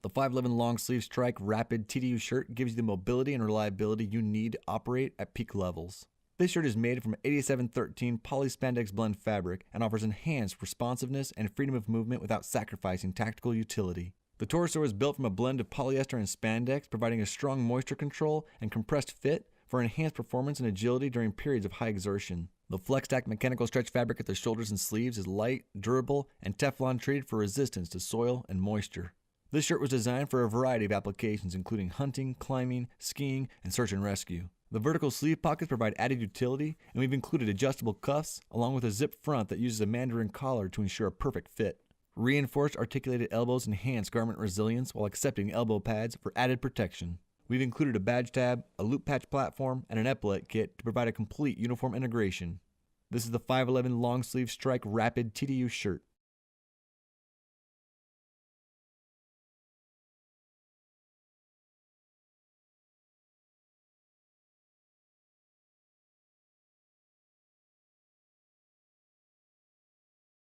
The 511 long sleeve Stryke Rapid TDU shirt gives you the mobility and reliability you need to operate at peak levels. This shirt is made from 8713 poly spandex blend fabric and offers enhanced responsiveness and freedom of movement without sacrificing tactical utility. The torso is built from a blend of polyester and spandex, providing a strong moisture control and compressed fit for enhanced performance and agility during periods of high exertion. The FlexTac mechanical stretch fabric at the shoulders and sleeves is light, durable, and Teflon treated for resistance to soil and moisture. This shirt was designed for a variety of applications, including hunting, climbing, skiing, and search and rescue. The vertical sleeve pockets provide added utility, and we've included adjustable cuffs, along with a zip front that uses a mandarin collar to ensure a perfect fit. Reinforced articulated elbows enhance garment resilience while accepting elbow pads for added protection. We've included a badge tab, a loop patch platform, and an Epaulette kit to provide a complete uniform integration. This is the 511 long sleeve Stryke Rapid TDU shirt.